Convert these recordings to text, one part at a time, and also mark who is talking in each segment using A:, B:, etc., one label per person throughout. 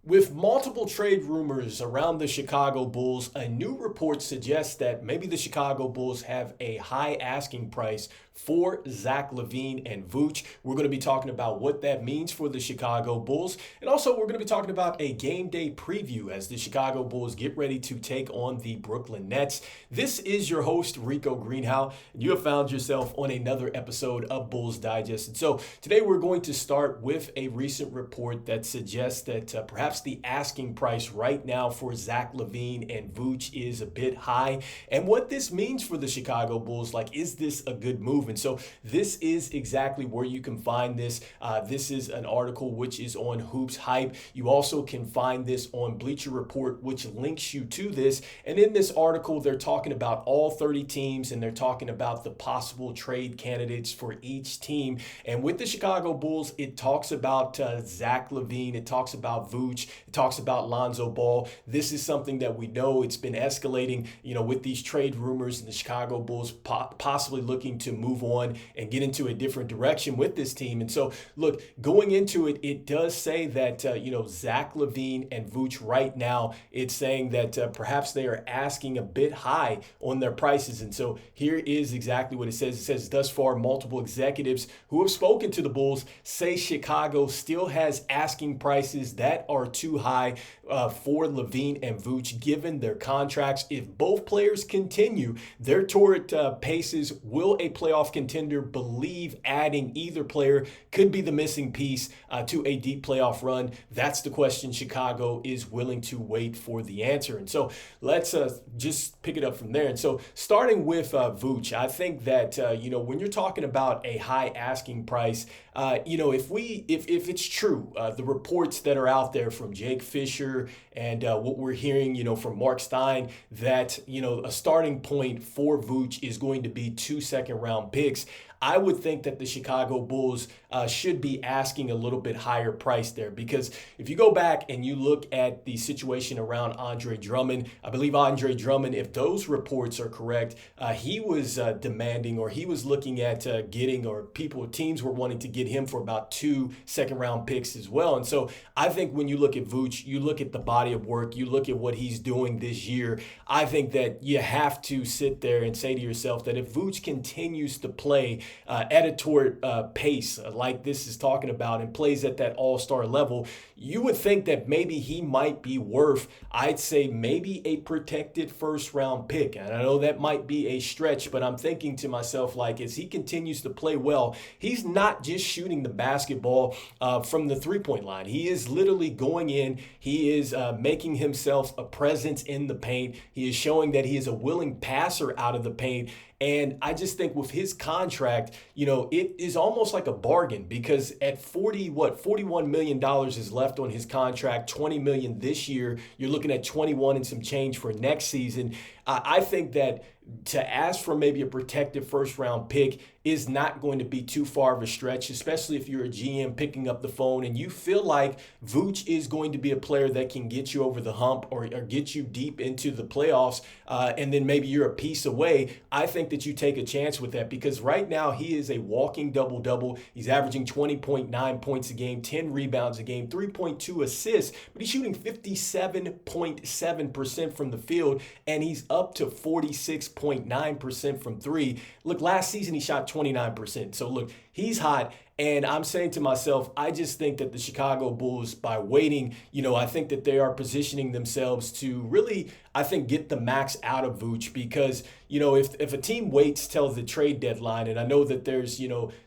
A: With multiple trade rumors around the Chicago Bulls, a new report suggests that maybe the Chicago Bulls have a high asking price for Zach LaVine and Vooch. We're going to be talking about what that means for the Chicago Bulls. And also, we're going to be talking about a game day preview as the Chicago Bulls get ready to take on the Brooklyn Nets. This is your host, Rico Greenhowe, and you have found yourself on another episode of Bulls Digest. And so today we're going to start with a recent report that suggests that perhaps the asking price right now for Zach LaVine and Vooch is a bit high, and what this means for the Chicago Bulls. Like, is this a good move? And so this is exactly where you can find this. This is an article which is on Hoops Hype. You also can find this on Bleacher Report, which links you to this. And in this article, they're talking about all 30 teams, and they're talking about the possible trade candidates for each team. And with the Chicago Bulls, it talks about Zach LaVine, it talks about Vooch, it talks about Lonzo Ball. This is something that we know it's been escalating, with these trade rumors, and the Chicago Bulls possibly looking to move on and get into a different direction with this team. And so, look, going into it, it does say that, Zach LaVine and Vooch right now, it's saying that perhaps they are asking a bit high on their prices. And so here is exactly what it says. It says, thus far, multiple executives who have spoken to the Bulls say Chicago still has asking prices that are too high for LaVine and Vooch, given their contracts. If both players continue their torrid paces, will a playoff contender believe adding either player could be the missing piece to a deep playoff run? That's the question Chicago is willing to wait for the answer. And so let's just pick it up from there. And so starting with Vooch, I think that, when you're talking about a high asking price, if it's true, the reports that are out there from Jake Fisher and what we're hearing, from Mark Stein, that, a starting point for Vooch is going to be 2 second-round picks. I would think that the Chicago Bulls should be asking a little bit higher price there, because if you go back and you look at the situation around Andre Drummond, I believe Andre Drummond, if those reports are correct, he was demanding, or he was looking at getting, or teams were wanting to get him for about 2 second-round picks as well. And so I think when you look at Vooch, you look at the body of work, you look at what he's doing this year, I think that you have to sit there and say to yourself that if Vooch continues to play at a torrid pace like this is talking about, and plays at that all-star level, you would think that maybe he might be worth, I'd say, maybe a protected first-round pick. And I know that might be a stretch, but I'm thinking to myself, like, as he continues to play well, he's not just shooting the basketball from the three-point line. He is literally going in. He is making himself a presence in the paint. He is showing that he is a willing passer out of the paint. And I just think with his contract, it is almost like a bargain, because at $41 million is left on his contract, $20 million this year. You're looking at 21 and some change for next season. I think that to ask for maybe a protected first round pick is not going to be too far of a stretch, especially if you're a GM picking up the phone and you feel like Vooch is going to be a player that can get you over the hump, or get you deep into the playoffs, and then maybe you're a piece away. I think that you take a chance with that, because right now he is a walking double-double. He's averaging 20.9 points a game, 10 rebounds a game, 3.2 assists, but he's shooting 57.7% from the field, and he's up to 46.9% from three. Look, last season he shot 29%. So look, he's hot. And I'm saying to myself, I just think that the Chicago Bulls, by waiting, I think that they are positioning themselves to really, I think, get the max out of Vooch, because, if a team waits till the trade deadline, and I know that there's,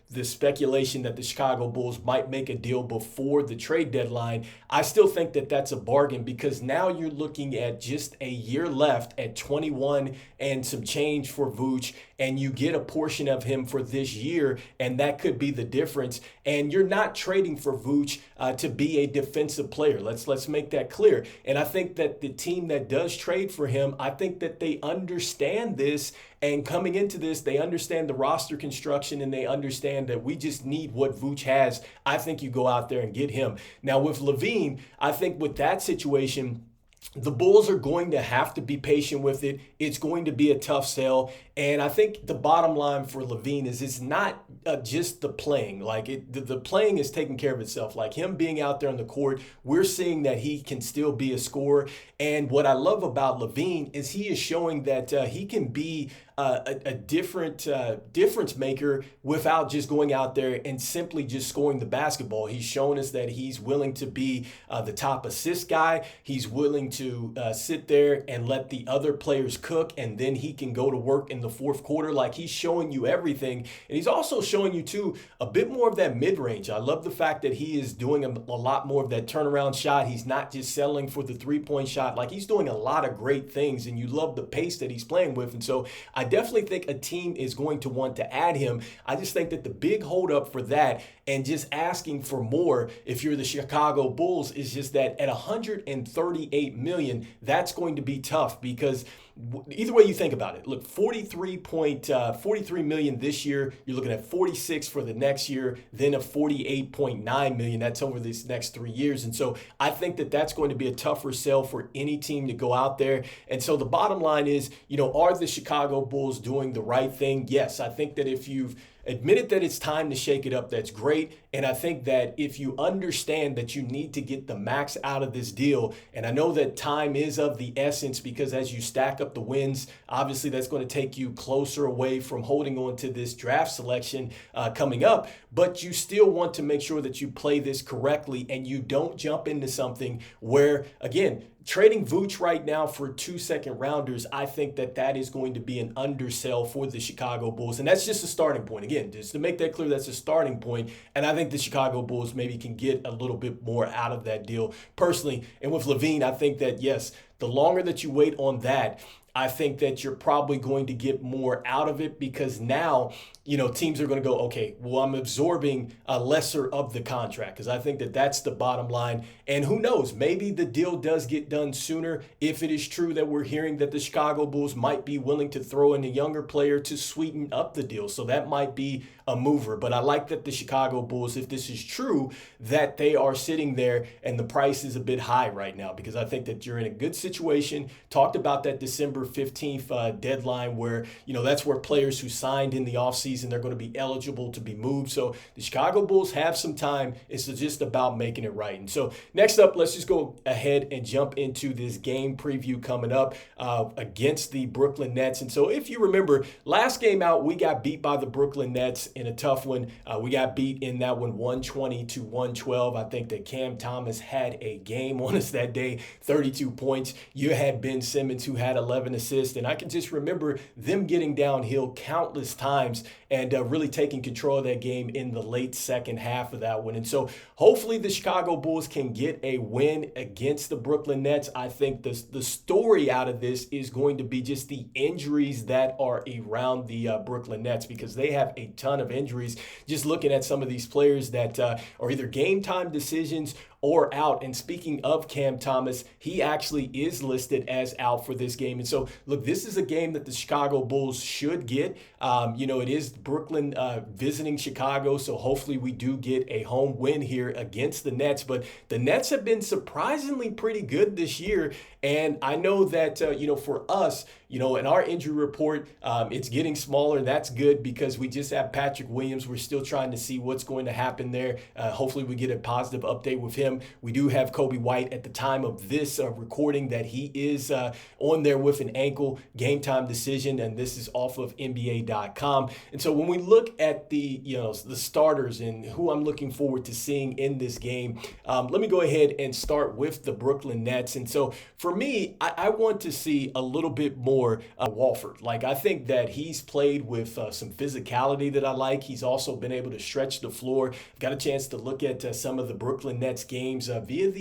A: the speculation that the Chicago Bulls might make a deal before the trade deadline, I still think that that's a bargain, because now you're looking at just a year left at 21 and some change for Vooch, and you get a portion of him for this year, and that could be the difference. And you're not trading for Vooch to be a defensive player. Let's make that clear. And I think that the team that does trade for him, I think that they understand this, and coming into this, they understand the roster construction, and they understand that we just need what Vooch has. I think you go out there and get him. Now with LaVine, I think with that situation, The Bulls are going to have to be patient with it. It's going to be a tough sell. And I think the bottom line for LaVine is it's not just the playing. Like the playing is taking care of itself. Like him being out there on the court, we're seeing that he can still be a scorer. And what I love about LaVine is he is showing that he can be a different difference maker without just going out there and simply just scoring the basketball. He's shown us that he's willing to be the top assist guy. He's willing to sit there and let the other players cook, and then he can go to work in the fourth quarter. Like, he's showing you everything. And he's also showing you, too, a bit more of that mid-range. I love the fact that he is doing a lot more of that turnaround shot. He's not just settling for the three-point shot. Like, he's doing a lot of great things, and you love the pace that he's playing with. And so I definitely think a team is going to want to add him. I just think that the big holdup for that and just asking for more if you're the Chicago Bulls is just that at $138 million, that's going to be tough, because either way you think about it, look, 43 million this year, you're looking at 46 for the next year, then a 48.9 million. That's over these next 3 years. And so I think that that's going to be a tougher sell for any team to go out there. And so the bottom line is, are the Chicago Bulls doing the right thing? Yes, I think that if you've admitted that it's time to shake it up, that's great. And I think that if you understand that you need to get the max out of this deal, and I know that time is of the essence, because as you stack up the wins, obviously that's going to take you closer away from holding on to this draft selection coming up, but you still want to make sure that you play this correctly and you don't jump into something where, again, trading Vooch right now for 2 second-rounders, I think that that is going to be an undersell for the Chicago Bulls. And that's just a starting point. Again, just to make that clear, that's a starting point. And I think the Chicago Bulls maybe can get a little bit more out of that deal personally. And with LaVine, I think that, yes, the longer that you wait on that, I think that you're probably going to get more out of it, because now, teams are going to go, okay, well, I'm absorbing a lesser of the contract, because I think that that's the bottom line. And who knows, maybe the deal does get done sooner if it is true that we're hearing that the Chicago Bulls might be willing to throw in a younger player to sweeten up the deal. So that might be a mover. But I like that the Chicago Bulls, if this is true, that they are sitting there and the price is a bit high right now, because I think that you're in a good situation. Talked about that December 15th deadline where, that's where players who signed in the offseason, they're going to be eligible to be moved. So the Chicago Bulls have some time. It's just about making it right. And so next up, let's just go ahead and jump into this game preview coming up against the Brooklyn Nets. And so if you remember, last game out, we got beat by the Brooklyn Nets in a tough one. We got beat in that one 120-112. I think that Cam Thomas had a game on us that day, 32 points. You had Ben Simmons, who had 11 assists. And I can just remember them getting downhill countless times and really taking control of that game in the late second half of that one. And so hopefully the Chicago Bulls can get a win against the Brooklyn Nets. I think the story out of this is going to be just the injuries that are around the Brooklyn Nets, because they have a ton of injuries. Just looking at some of these players that are either game time decisions or out. And speaking of Cam Thomas, he actually is listed as out for this game. And so, look, this is a game that the Chicago Bulls should get. It is Brooklyn visiting Chicago, so hopefully we do get a home win here against the Nets. But the Nets have been surprisingly pretty good this year. And I know that, for us, in our injury report, it's getting smaller, and that's good because we just have Patrick Williams. We're still trying to see what's going to happen there. Hopefully we get a positive update with him. We do have Kobe White at the time of this recording that he is on there with an ankle, game time decision, and this is off of NBA.com. And so when we look at the starters and who I'm looking forward to seeing in this game, let me go ahead and start with the Brooklyn Nets. And so for me, I want to see a little bit more Walford. Like, I think that he's played with some physicality that I like. He's also been able to stretch the floor. I've got a chance to look at some of the Brooklyn Nets games via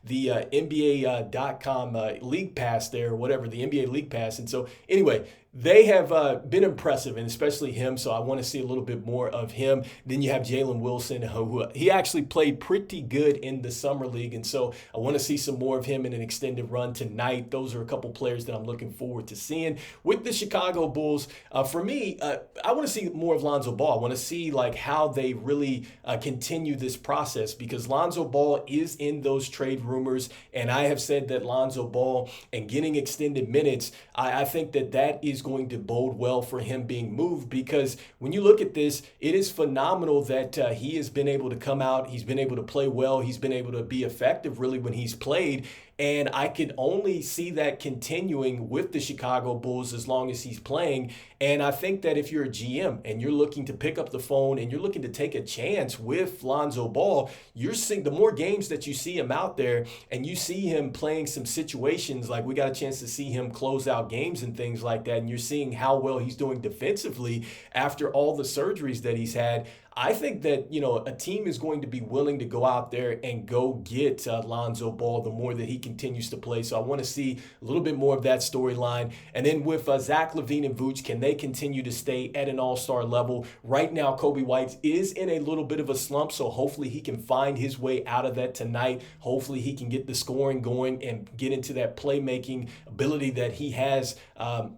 A: the NBA.com League Pass there, or whatever, the NBA League Pass. And so anyway, they have been impressive, and especially him. So I want to see a little bit more of him. Then you have Jalen Wilson, who he actually played pretty good in the summer league, and so I want to see some more of him in an extended run tonight. Those are a couple players that I'm looking forward to seeing with the Chicago Bulls. For me, I want to see more of Lonzo Ball. I want to see like how they really continue this process, because Lonzo Ball is in those trade rumors, and I have said that Lonzo Ball and getting extended minutes, I think that is going to bode well for him being moved, because when you look at this, it is phenomenal that he has been able to come out. He's been able to play well. He's been able to be effective really when he's played. And I could only see that continuing with the Chicago Bulls as long as he's playing. And I think that if you're a GM and you're looking to pick up the phone and you're looking to take a chance with Lonzo Ball, you're seeing the more games that you see him out there and you see him playing some situations, like we got a chance to see him close out games and things like that, and you're seeing how well he's doing defensively after all the surgeries that he's had. I think that, a team is going to be willing to go out there and go get Lonzo Ball the more that he continues to play. So I want to see a little bit more of that storyline. And then with Zach LaVine and Vooch, can they continue to stay at an all-star level? Right now, Kobe White is in a little bit of a slump, so hopefully he can find his way out of that tonight. Hopefully he can get the scoring going and get into that playmaking ability that he has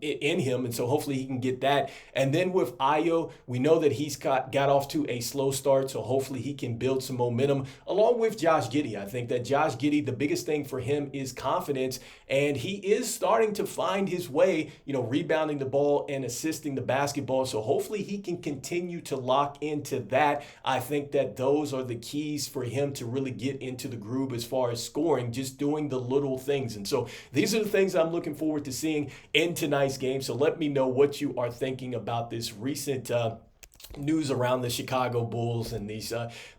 A: in him. And so hopefully he can get that. And then with Ayo, we know that he's got off to a slow start, so hopefully he can build some momentum along with Josh Giddey. I think that Josh Giddey, the biggest thing for him is confidence, and he is starting to find his way, rebounding the ball and assisting the basketball. So hopefully he can continue to lock into that. I think that those are the keys for him to really get into the groove as far as scoring, just doing the little things. And so these are the things I'm looking forward to seeing in tonight's game. So let me know what you are thinking about this recent news around the Chicago Bulls and these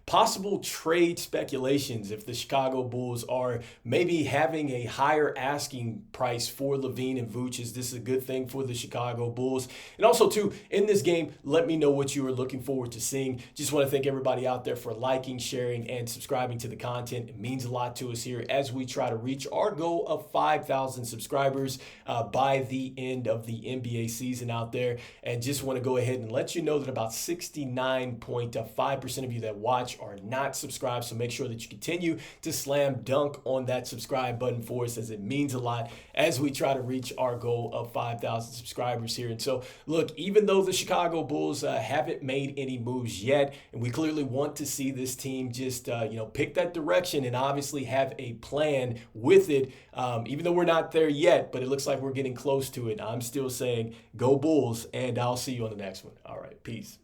A: possible trade speculations. If the Chicago Bulls are maybe having a higher asking price for LaVine and Vooch, is this a good thing for the Chicago Bulls? And also, too, in this game, let me know what you are looking forward to seeing. Just want to thank everybody out there for liking, sharing, and subscribing to the content. It means a lot to us here as we try to reach our goal of 5,000 subscribers by the end of the NBA season out there. And just want to go ahead and let you know that about 69.5% of you that watch are not subscribed. So make sure that you continue to slam dunk on that subscribe button for us, as it means a lot as we try to reach our goal of 5,000 subscribers here. And so, look, even though the Chicago Bulls haven't made any moves yet, and we clearly want to see this team just, pick that direction and obviously have a plan with it, even though we're not there yet, but it looks like we're getting close to it. I'm still saying go Bulls, and I'll see you on the next one. All right, peace.